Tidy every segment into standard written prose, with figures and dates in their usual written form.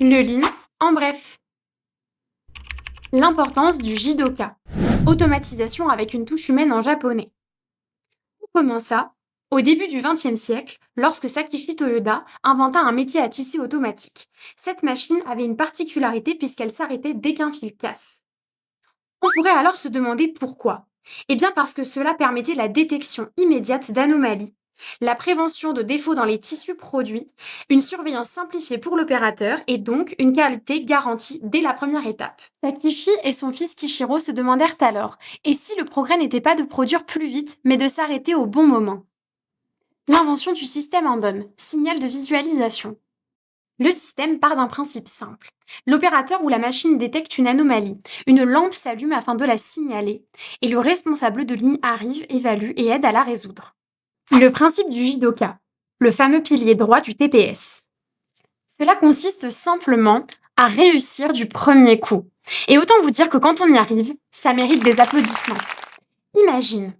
Le lean, en bref. L'importance du Jidoka. Automatisation avec une touche humaine en japonais. Tout commença au début du XXe siècle, lorsque Sakichi Toyoda inventa un métier à tisser automatique. Cette machine avait une particularité puisqu'elle s'arrêtait dès qu'un fil casse. On pourrait alors se demander pourquoi. Eh bien parce que cela permettait la détection immédiate d'anomalies, la prévention de défauts dans les tissus produits, une surveillance simplifiée pour l'opérateur et donc une qualité garantie dès la première étape. Sakichi et son fils Kishiro se demandèrent alors, et si le progrès n'était pas de produire plus vite, mais de s'arrêter au bon moment? L'invention du système Andon, signal de visualisation. Le système part d'un principe simple. L'opérateur ou la machine détecte une anomalie. Une lampe s'allume afin de la signaler et le responsable de ligne arrive, évalue et aide à la résoudre. Le principe du Jidoka, le fameux pilier droit du TPS. Cela consiste simplement à réussir du premier coup. Et autant vous dire que quand on y arrive, ça mérite des applaudissements. Imagine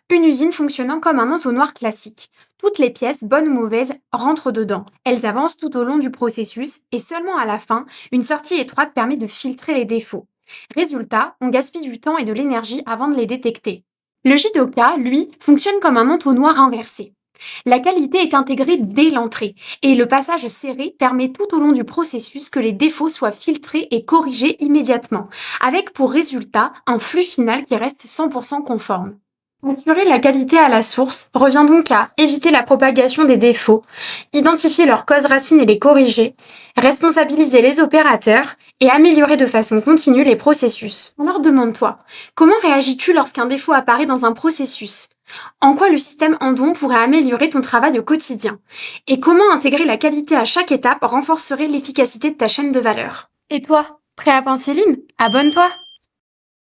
une usine fonctionnant comme un entonnoir classique. Toutes les pièces, bonnes ou mauvaises, rentrent dedans. Elles avancent tout au long du processus et seulement à la fin, une sortie étroite permet de filtrer les défauts. Résultat, on gaspille du temps et de l'énergie avant de les détecter. Le Jidoka, lui, fonctionne comme un entonnoir inversé. La qualité est intégrée dès l'entrée et le passage serré permet tout au long du processus que les défauts soient filtrés et corrigés immédiatement, avec pour résultat un flux final qui reste 100% conforme. Assurer la qualité à la source revient donc à éviter la propagation des défauts, identifier leurs causes racines et les corriger, responsabiliser les opérateurs et améliorer de façon continue les processus. Alors demande-toi, comment réagis-tu lorsqu'un défaut apparaît dans un processus? En quoi le système Andon pourrait améliorer ton travail au quotidien? Et comment intégrer la qualité à chaque étape renforcerait l'efficacité de ta chaîne de valeur? Et toi, prêt à penser lean? Abonne-toi!